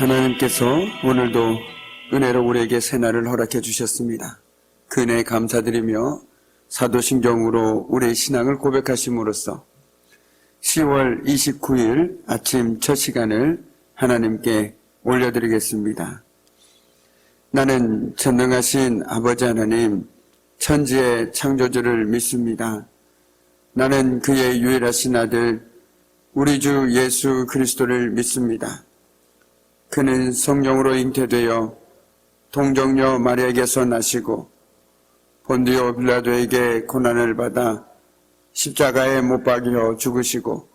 하나님께서 오늘도 은혜로 우리에게 새날을 허락해 주셨습니다. 그 은혜에 감사드리며 사도신경으로 우리의 신앙을 고백하심으로써 10월 29일 아침 첫 시간을 하나님께 올려드리겠습니다. 나는 전능하신 아버지 하나님, 천지의 창조주를 믿습니다. 나는 그의 유일하신 아들 우리 주 예수 그리스도를 믿습니다. 그는 성령으로 잉태되어 동정녀 마리아에게서 나시고 본디오 빌라도에게 고난을 받아 십자가에 못 박여 죽으시고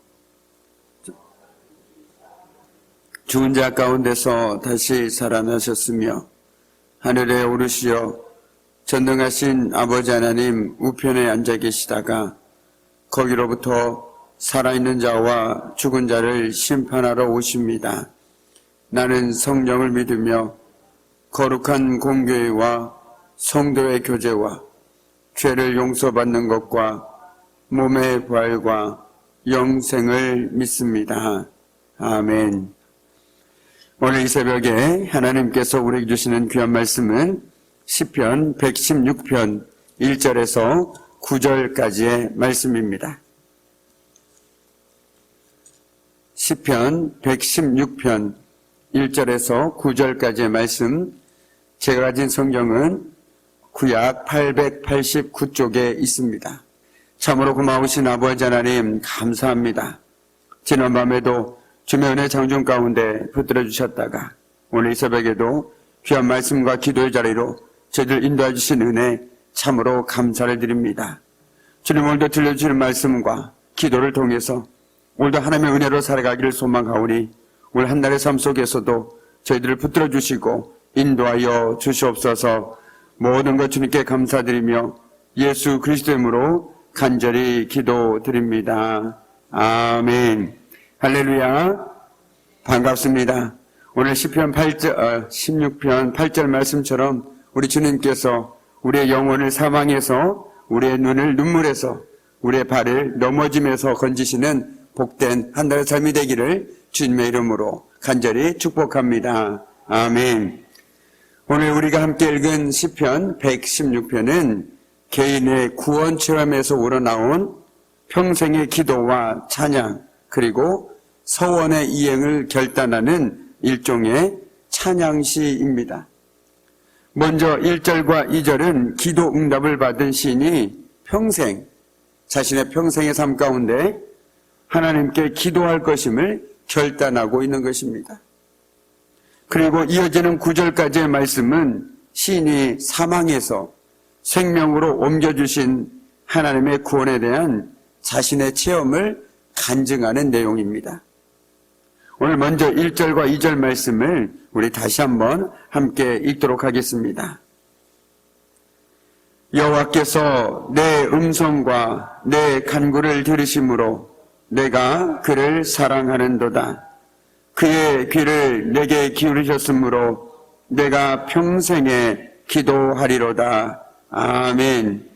죽은 자 가운데서 다시 살아나셨으며 하늘에 오르시어 전능하신 아버지 하나님 우편에 앉아 계시다가 거기로부터 살아있는 자와 죽은 자를 심판하러 오십니다. 나는 성령을 믿으며 거룩한 공교회와 성도의 교제와 죄를 용서받는 것과 몸의 부활과 영생을 믿습니다. 아멘. 오늘 이 새벽에 하나님께서 우리에게 주시는 귀한 말씀은 시편 116편 1절에서 9절까지의 말씀입니다. 시편 116편 1절에서 9절까지의 말씀, 제가 가진 성경은 구약 889쪽에 있습니다. 참으로 고마우신 아버지 하나님 감사합니다. 지난 밤에도 주의 은혜 장중 가운데 붙들어 주셨다가 오늘 이 새벽에도 귀한 말씀과 기도의 자리로 저희들 인도해 주신 은혜 참으로 감사를 드립니다. 주님, 오늘도 들려주시는 말씀과 기도를 통해서 오늘도 하나님의 은혜로 살아가기를 소망하오니 오늘 한 달의 삶 속에서도 저희들을 붙들어 주시고 인도하여 주시옵소서. 모든 것 주님께 감사드리며 예수 그리스도의 이름으로 간절히 기도드립니다. 아멘. 할렐루야. 반갑습니다. 오늘 시편 16편 8절 말씀처럼 우리 주님께서 우리의 영혼을 사망에서, 우리의 눈을 눈물에서, 우리의 발을 넘어짐에서 건지시는 복된 한 달의 삶이 되기를 주님의 이름으로 간절히 축복합니다. 아멘. 오늘 우리가 함께 읽은 시편 116편은 개인의 구원 체험에서 우러나온 평생의 기도와 찬양, 그리고 서원의 이행을 결단하는 일종의 찬양시입니다. 먼저 1절과 2절은 기도 응답을 받은 시인이 자신의 평생의 삶 가운데 하나님께 기도할 것임을 결단하고 있는 것입니다. 그리고 이어지는 9절까지의 말씀은 시인이 사망에서 생명으로 옮겨주신 하나님의 구원에 대한 자신의 체험을 간증하는 내용입니다. 오늘 먼저 1절과 2절 말씀을 우리 다시 한번 함께 읽도록 하겠습니다. 여호와께서 내 음성과 내 간구를 들으심으로 내가 그를 사랑하는도다. 그의 귀를 내게 기울이셨으므로 내가 평생에 기도하리로다. 아멘.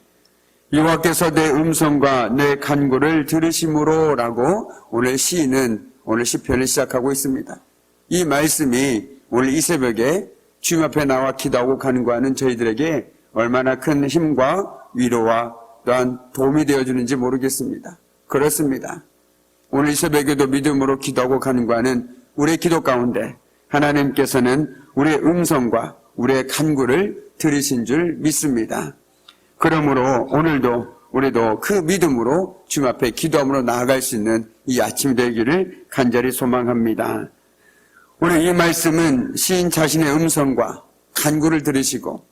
여호와께서 내 음성과 내 간구를 들으심으로 라고 오늘 시인은 오늘 시편을 시작하고 있습니다. 이 말씀이 오늘 이 새벽에 주님 앞에 나와 기도하고 간구하는 저희들에게 얼마나 큰 힘과 위로와 또한 도움이 되어주는지 모르겠습니다. 그렇습니다. 오늘 이 새벽에도 믿음으로 기도하고 간구하는 우리의 기도 가운데 하나님께서는 우리의 음성과 우리의 간구를 들으신 줄 믿습니다. 그러므로 오늘도 우리도 그 믿음으로 주님 앞에 기도함으로 나아갈 수 있는 이 아침이 되기를 간절히 소망합니다. 오늘 이 말씀은 시인 자신의 음성과 간구를 들으시고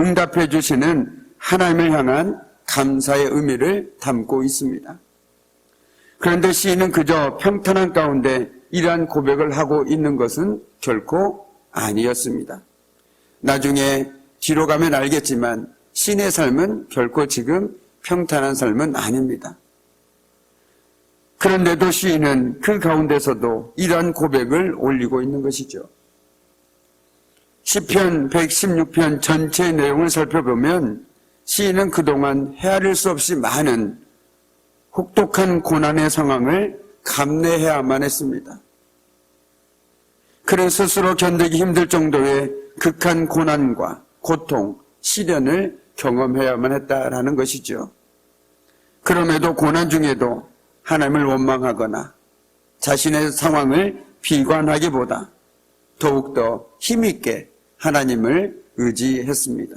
응답해 주시는 하나님을 향한 감사의 의미를 담고 있습니다. 그런데 시인은 그저 평탄한 가운데 이러한 고백을 하고 있는 것은 결코 아니었습니다. 나중에 뒤로 가면 알겠지만 시인의 삶은 결코 지금 평탄한 삶은 아닙니다. 그런데도 시인은 그 가운데서도 이러한 고백을 올리고 있는 것이죠. 시편 116편 전체의 내용을 살펴보면 시인은 그동안 헤아릴 수 없이 많은 혹독한 고난의 상황을 감내해야만 했습니다. 그는 스스로 견디기 힘들 정도의 극한 고난과 고통, 시련을 경험해야만 했다라는 것이죠. 그럼에도 고난 중에도 하나님을 원망하거나 자신의 상황을 비관하기보다 더욱더 힘있게 하나님을 의지했습니다.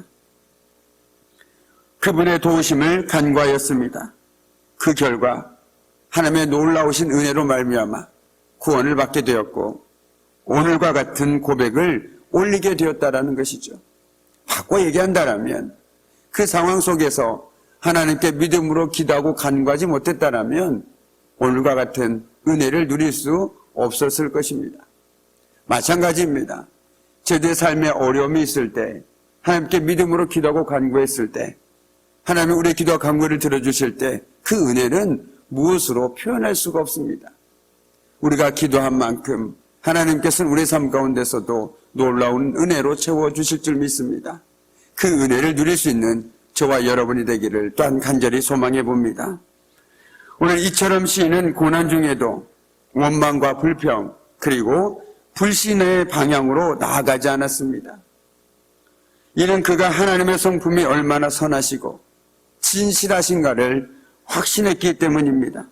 그분의 도우심을 간구하였습니다. 그 결과 하나님의 놀라우신 은혜로 말미암아 구원을 받게 되었고 오늘과 같은 고백을 올리게 되었다라는 것이죠. 바꿔 얘기한다라면 그 상황 속에서 하나님께 믿음으로 기도하고 간구하지 못했다라면 오늘과 같은 은혜를 누릴 수 없었을 것입니다. 마찬가지입니다. 저희들의 삶에 어려움이 있을 때 하나님께 믿음으로 기도하고 간구했을 때 하나님이 우리의 기도와 간구를 들어주실 때 그 은혜는 무엇으로 표현할 수가 없습니다. 우리가 기도한 만큼 하나님께서는 우리의 삶 가운데서도 놀라운 은혜로 채워주실 줄 믿습니다. 그 은혜를 누릴 수 있는 저와 여러분이 되기를 또한 간절히 소망해 봅니다. 오늘 이처럼 시인은 고난 중에도 원망과 불평 그리고 불신의 방향으로 나아가지 않았습니다. 이는 그가 하나님의 성품이 얼마나 선하시고 진실하신가를 확신했기 때문입니다.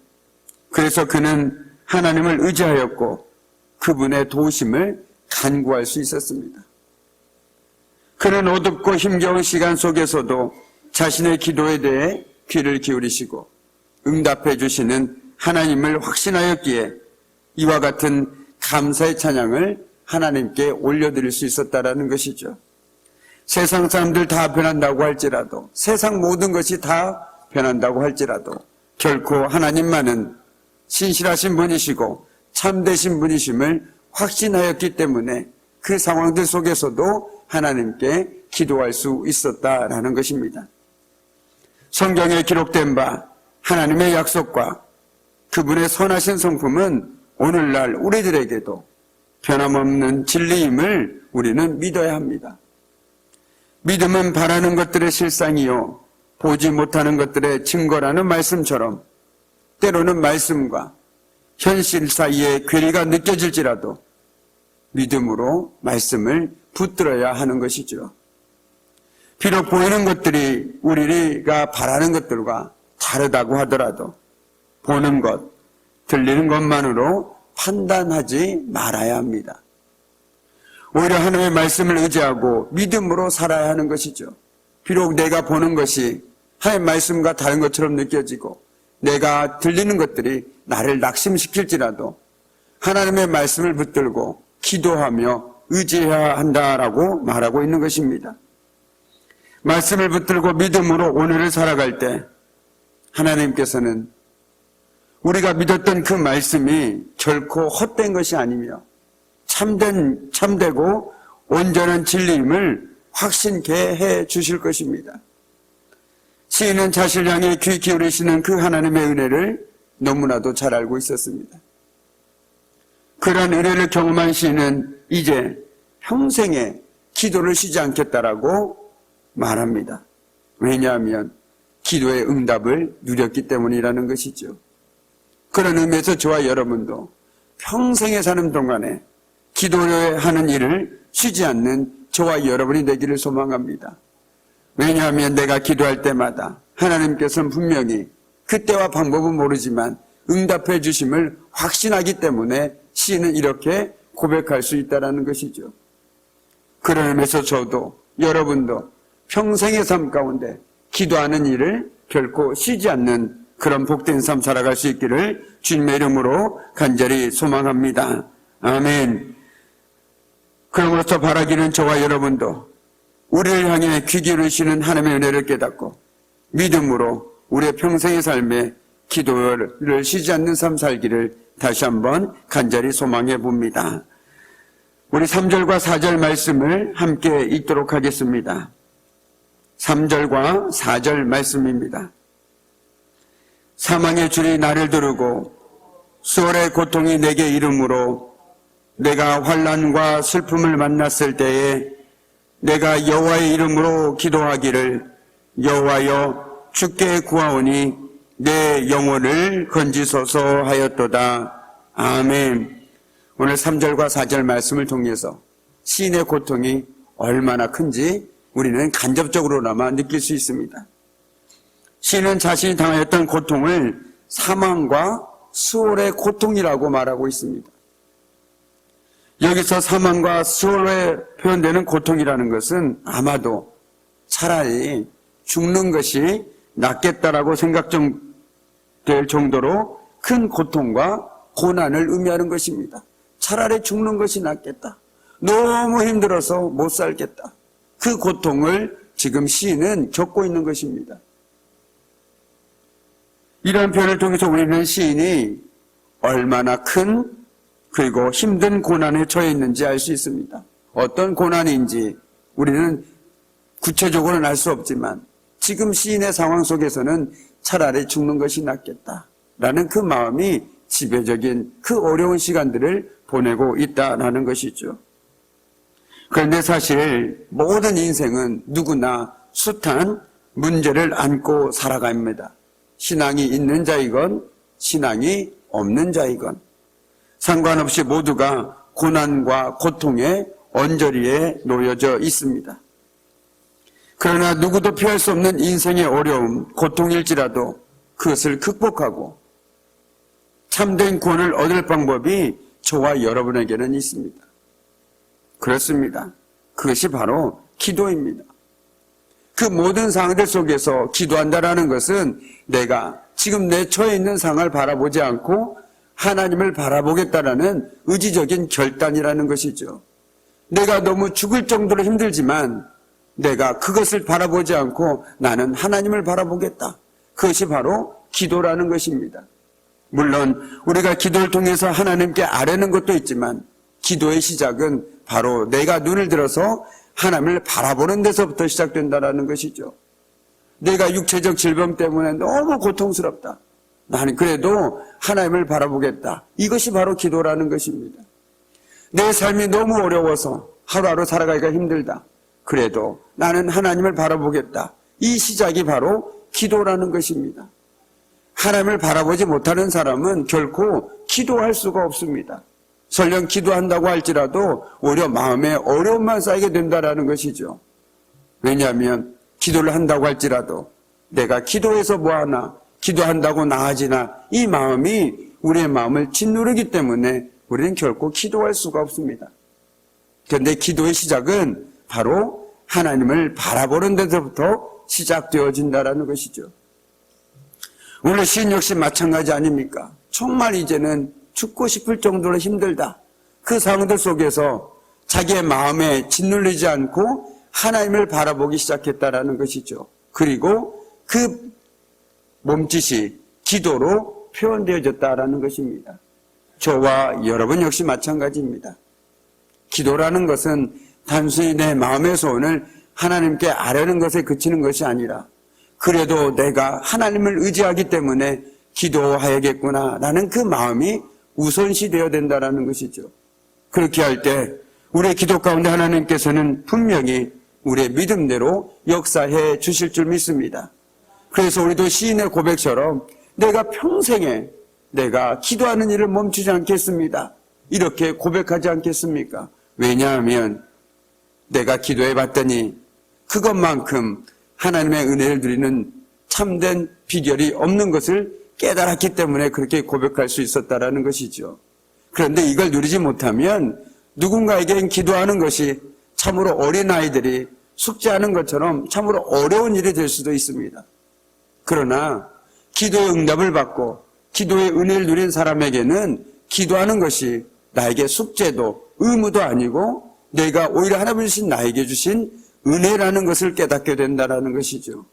그래서 그는 하나님을 의지하였고 그분의 도우심을 간구할 수 있었습니다. 그는 어둡고 힘겨운 시간 속에서도 자신의 기도에 대해 귀를 기울이시고 응답해 주시는 하나님을 확신하였기에 이와 같은 감사의 찬양을 하나님께 올려드릴 수 있었다라는 것이죠. 세상 사람들 다 변한다고 할지라도 세상 모든 것이 다 변한다고 할지라도 결코 하나님만은 신실하신 분이시고 참되신 분이심을 확신하였기 때문에 그 상황들 속에서도 하나님께 기도할 수 있었다라는 것입니다. 성경에 기록된 바 하나님의 약속과 그분의 선하신 성품은 오늘날 우리들에게도 변함없는 진리임을 우리는 믿어야 합니다. 믿음은 바라는 것들의 실상이요 보지 못하는 것들의 증거라는 말씀처럼 때로는 말씀과 현실 사이의 괴리가 느껴질지라도 믿음으로 말씀을 붙들어야 하는 것이죠. 비록 보이는 것들이 우리가 바라는 것들과 다르다고 하더라도 보는 것, 들리는 것만으로 판단하지 말아야 합니다. 오히려 하나님의 말씀을 의지하고 믿음으로 살아야 하는 것이죠. 비록 내가 보는 것이 하나님의 말씀과 다른 것처럼 느껴지고 내가 들리는 것들이 나를 낙심시킬지라도 하나님의 말씀을 붙들고 기도하며 의지해야 한다라고 말하고 있는 것입니다. 말씀을 붙들고 믿음으로 오늘을 살아갈 때 하나님께서는 우리가 믿었던 그 말씀이 결코 헛된 것이 아니며 참되고 온전한 진리임을 확신케 해 주실 것입니다. 시인은 자신을 향해 귀 기울이시는 그 하나님의 은혜를 너무나도 잘 알고 있었습니다. 그런 은혜를 경험한 시인은 이제 평생에 기도를 쉬지 않겠다라고 말합니다. 왜냐하면 기도의 응답을 누렸기 때문이라는 것이죠. 그런 의미에서 저와 여러분도 평생에 사는 동안에 기도하는 일을 쉬지 않는 저와 여러분이 되기를 소망합니다. 왜냐하면 내가 기도할 때마다 하나님께서는 분명히 그때와 방법은 모르지만 응답해 주심을 확신하기 때문에 시인은 이렇게 고백할 수 있다는 것이죠. 그런 의미에서 저도 여러분도 평생의 삶 가운데 기도하는 일을 결코 쉬지 않는 그런 복된 삶 살아갈 수 있기를 주님의 이름으로 간절히 소망합니다. 아멘. 그러므로서 바라기는 저와 여러분도 우리를 향해 귀 기울이시는 하나님의 은혜를 깨닫고 믿음으로 우리의 평생의 삶에 기도를 쉬지 않는 삶 살기를 다시 한번 간절히 소망해 봅니다. 우리 3절과 4절 말씀을 함께 읽도록 하겠습니다. 3절과 4절 말씀입니다. 사망의 줄이 나를 두르고 수월의 고통이 내게 이름으로 내가 환난과 슬픔을 만났을 때에 내가 여호와의 이름으로 기도하기를 여호와여 주께 구하오니 내 영혼을 건지소서 하였도다. 아멘. 오늘 3절과 4절 말씀을 통해서 시인의 고통이 얼마나 큰지 우리는 간접적으로나마 느낄 수 있습니다. 시인은 자신이 당하였던 고통을 사망과 수월의 고통이라고 말하고 있습니다. 여기서 사망과 수월에 표현되는 고통이라는 것은 아마도 차라리 죽는 것이 낫겠다라고 생각될 정도로 큰 고통과 고난을 의미하는 것입니다. 차라리 죽는 것이 낫겠다. 너무 힘들어서 못 살겠다. 그 고통을 지금 시인은 겪고 있는 것입니다. 이런 표현을 통해서 우리는 시인이 얼마나 큰 그리고 힘든 고난에 처해 있는지 알 수 있습니다. 어떤 고난인지 우리는 구체적으로는 알 수 없지만 지금 시인의 상황 속에서는 차라리 죽는 것이 낫겠다라는 그 마음이 지배적인 그 어려운 시간들을 보내고 있다라는 것이죠. 그런데 사실 모든 인생은 누구나 숱한 문제를 안고 살아갑니다. 신앙이 있는 자이건 신앙이 없는 자이건 상관없이 모두가 고난과 고통의 언저리에 놓여져 있습니다. 그러나 누구도 피할 수 없는 인생의 어려움, 고통일지라도 그것을 극복하고 참된 구원을 얻을 방법이 저와 여러분에게는 있습니다. 그렇습니다. 그것이 바로 기도입니다. 그 모든 상황들 속에서 기도한다라는 것은 내가 지금 내 처해 있는 상황을 바라보지 않고 하나님을 바라보겠다라는 의지적인 결단이라는 것이죠. 내가 너무 죽을 정도로 힘들지만 내가 그것을 바라보지 않고 나는 하나님을 바라보겠다. 그것이 바로 기도라는 것입니다. 물론 우리가 기도를 통해서 하나님께 아뢰는 것도 있지만 기도의 시작은 바로 내가 눈을 들어서 하나님을 바라보는 데서부터 시작된다는 것이죠. 내가 육체적 질병 때문에 너무 고통스럽다. 나는 그래도 하나님을 바라보겠다. 이것이 바로 기도라는 것입니다. 내 삶이 너무 어려워서 하루하루 살아가기가 힘들다. 그래도 나는 하나님을 바라보겠다. 이 시작이 바로 기도라는 것입니다. 하나님을 바라보지 못하는 사람은 결코 기도할 수가 없습니다. 설령 기도한다고 할지라도 오히려 마음에 어려움만 쌓이게 된다는 것이죠. 왜냐하면 기도를 한다고 할지라도 내가 기도해서 뭐하나, 기도한다고 나아지나, 이 마음이 우리의 마음을 짓누르기 때문에 우리는 결코 기도할 수가 없습니다. 그런데 기도의 시작은 바로 하나님을 바라보는 데서부터 시작되어진다는 것이죠. 오늘 시인 역시 마찬가지 아닙니까? 정말 이제는 죽고 싶을 정도로 힘들다. 그 상황들 속에서 자기의 마음에 짓눌리지 않고 하나님을 바라보기 시작했다라는 것이죠. 그리고 그 몸짓이 기도로 표현되어졌다라는 것입니다. 저와 여러분 역시 마찬가지입니다. 기도라는 것은 단순히 내 마음의 소원을 하나님께 아뢰는 것에 그치는 것이 아니라 그래도 내가 하나님을 의지하기 때문에 기도하야겠구나 라는 그 마음이 우선시 되어야 된다는 것이죠. 그렇게 할 때 우리의 기도 가운데 하나님께서는 분명히 우리의 믿음대로 역사해 주실 줄 믿습니다. 그래서 우리도 시인의 고백처럼 내가 평생에 내가 기도하는 일을 멈추지 않겠습니다. 이렇게 고백하지 않겠습니까? 왜냐하면 내가 기도해 봤더니 그것만큼 하나님의 은혜를 누리는 참된 비결이 없는 것을 깨달았기 때문에 그렇게 고백할 수 있었다라는 것이죠. 그런데 이걸 누리지 못하면 누군가에겐 기도하는 것이 참으로 어린아이들이 숙제하는 것처럼 참으로 어려운 일이 될 수도 있습니다. 그러나 기도의 응답을 받고 기도의 은혜를 누린 사람에게는 기도하는 것이 나에게 숙제도 의무도 아니고 내가 오히려 하나님 주신 나에게 주신 은혜라는 것을 깨닫게 된다는 것이죠.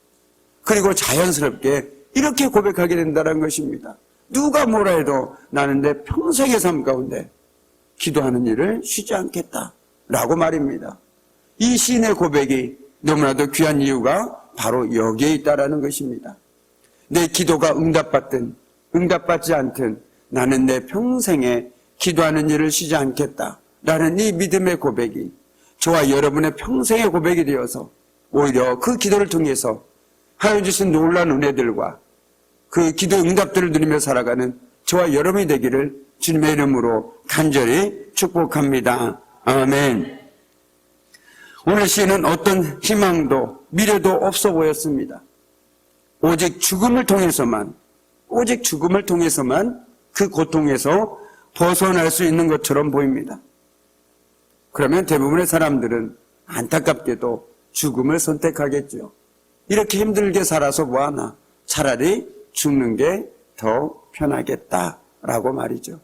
그리고 자연스럽게 이렇게 고백하게 된다는 것입니다. 누가 뭐라 해도 나는 내 평생의 삶 가운데 기도하는 일을 쉬지 않겠다라고 말입니다. 이 시인의 고백이 너무나도 귀한 이유가 바로 여기에 있다는 것입니다. 내 기도가 응답받든 응답받지 않든 나는 내 평생에 기도하는 일을 쉬지 않겠다라는 이 믿음의 고백이 저와 여러분의 평생의 고백이 되어서 오히려 그 기도를 통해서 하나님 주신 놀라운 은혜들과 그 기도 응답들을 누리며 살아가는 저와 여러분이 되기를 주님의 이름으로 간절히 축복합니다. 아멘. 오늘 시인은 어떤 희망도 미래도 없어 보였습니다. 오직 죽음을 통해서만 그 고통에서 벗어날 수 있는 것처럼 보입니다. 그러면 대부분의 사람들은 안타깝게도 죽음을 선택하겠죠. 이렇게 힘들게 살아서 뭐하나, 차라리 죽는 게 더 편하겠다라고 말이죠.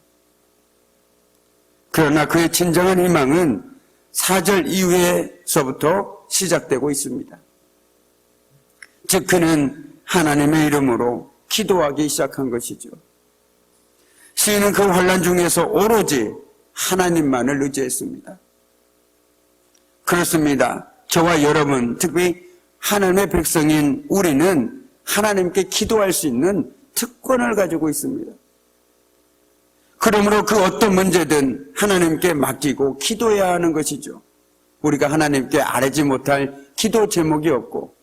그러나 그의 진정한 희망은 4절 이후에서부터 시작되고 있습니다. 즉 그는 하나님의 이름으로 기도하기 시작한 것이죠. 시인은 그 환난 중에서 오로지 하나님만을 의지했습니다. 그렇습니다. 저와 여러분, 특히 하나님의 백성인 우리는 하나님께 기도할 수 있는 특권을 가지고 있습니다. 그러므로 그 어떤 문제든 하나님께 맡기고 기도해야 하는 것이죠. 우리가 하나님께 아뢰지 못할 기도 제목이 없고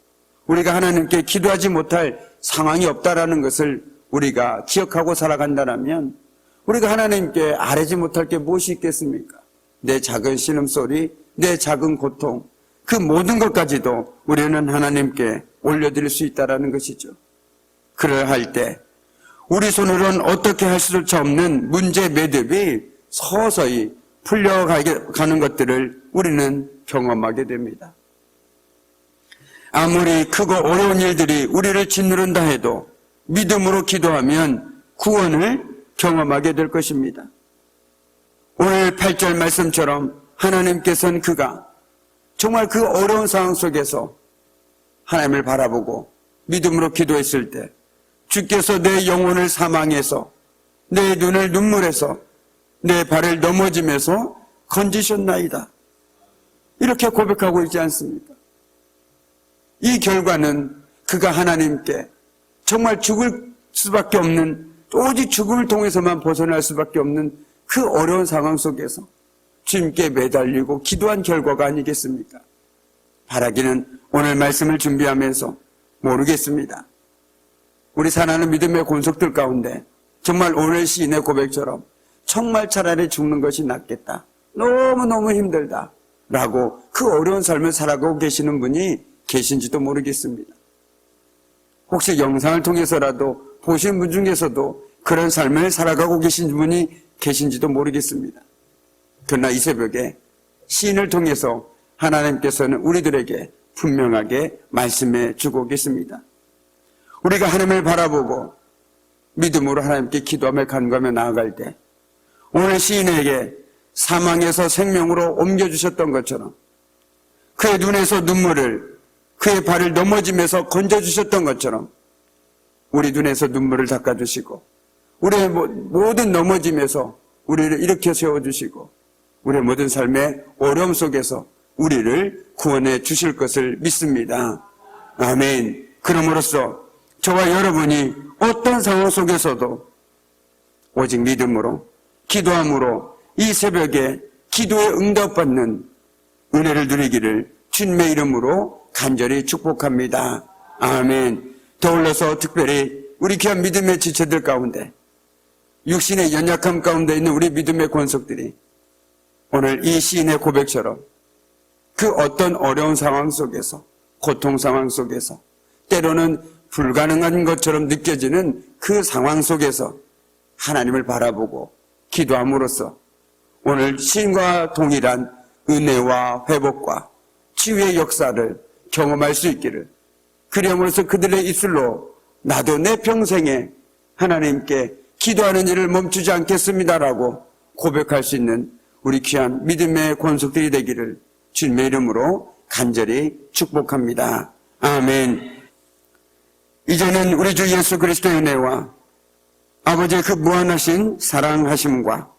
우리가 하나님께 기도하지 못할 상황이 없다라는 것을 우리가 기억하고 살아간다면 우리가 하나님께 아뢰지 못할 게 무엇이 있겠습니까? 내 작은 신음소리, 내 작은 고통, 그 모든 것까지도 우리는 하나님께 올려드릴 수 있다는 것이죠. 그러할 때 우리 손으로는 어떻게 할 수조차 없는 문제 매듭이 서서히 풀려가는 것들을 우리는 경험하게 됩니다. 아무리 크고 어려운 일들이 우리를 짓누른다 해도 믿음으로 기도하면 구원을 경험하게 될 것입니다. 오늘 8절 말씀처럼 하나님께서는 그가 정말 그 어려운 상황 속에서 하나님을 바라보고 믿음으로 기도했을 때 주께서 내 영혼을 사망해서 내 눈을 눈물에서 내 발을 넘어짐에서 건지셨나이다. 이렇게 고백하고 있지 않습니까? 이 결과는 그가 하나님께 정말 죽을 수밖에 없는, 오직 죽음을 통해서만 벗어날 수밖에 없는 그 어려운 상황 속에서 주님께 매달리고 기도한 결과가 아니겠습니까? 바라기는 오늘 말씀을 준비하면서 모르겠습니다. 우리 사랑하는 믿음의 권속들 가운데 정말 오늘 시인의 고백처럼 정말 차라리 죽는 것이 낫겠다, 너무너무 힘들다 라고 그 어려운 삶을 살아가고 계시는 분이 계신지도 모르겠습니다. 혹시 영상을 통해서라도 보신 분 중에서도 그런 삶을 살아가고 계신 분이 계신지도 모르겠습니다. 그러나 이 새벽에 시인을 통해서 하나님께서는 우리들에게 분명하게 말씀해 주고 계십니다. 우리가 하나님을 바라보고 믿음으로 하나님께 기도하며 간구하며 나아갈 때 오늘 시인에게 사망에서 생명으로 옮겨주셨던 것처럼 그의 눈에서 눈물을, 그의 발을 넘어짐에서 건져주셨던 것처럼 우리 눈에서 눈물을 닦아주시고 우리의 모든 넘어짐에서 우리를 일으켜 세워주시고 우리의 모든 삶의 어려움 속에서 우리를 구원해 주실 것을 믿습니다. 아멘. 그럼으로써 저와 여러분이 어떤 상황 속에서도 오직 믿음으로 기도함으로 이 새벽에 기도에 응답받는 은혜를 누리기를 주님의 이름으로 간절히 축복합니다. 아멘. 더불어서 특별히 우리 귀한 믿음의 지체들 가운데 육신의 연약함 가운데 있는 우리 믿음의 권속들이 오늘 이 시인의 고백처럼 그 어떤 어려운 상황 속에서, 고통 상황 속에서, 때로는 불가능한 것처럼 느껴지는 그 상황 속에서 하나님을 바라보고 기도함으로써 오늘 시인과 동일한 은혜와 회복과 치유의 역사를 경험할 수 있기를, 그리함으로써 그들의 입술로 나도 내 평생에 하나님께 기도하는 일을 멈추지 않겠습니다라고 고백할 수 있는 우리 귀한 믿음의 권속들이 되기를 주님의 이름으로 간절히 축복합니다. 아멘. 이제는 우리 주 예수 그리스도의 은혜와 아버지의 그 무한하신 사랑하심과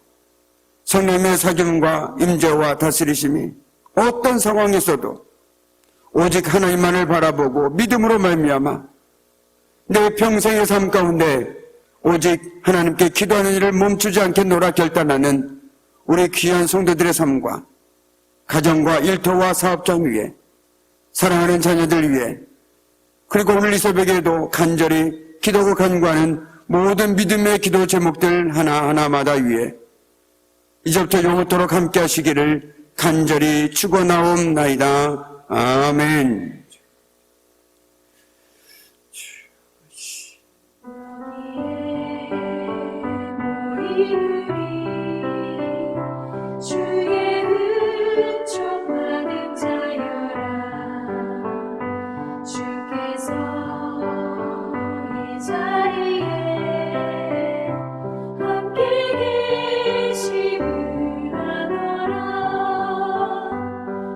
성령의 사귐과 임재와 다스리심이 어떤 상황에서도 오직 하나님만을 바라보고 믿음으로 말미암아 내 평생의 삶 가운데 오직 하나님께 기도하는 일을 멈추지 않겠노라 결단하는 우리 귀한 성도들의 삶과 가정과 일터와 사업장 위에 사랑하는 자녀들 위에 그리고 오늘 이 새벽에도 간절히 기도하고 간구하는 모든 믿음의 기도 제목들 하나하나마다 위에 이제부터 영원토록 함께 하시기를 간절히 축원하옵나이다. 아멘. 우리를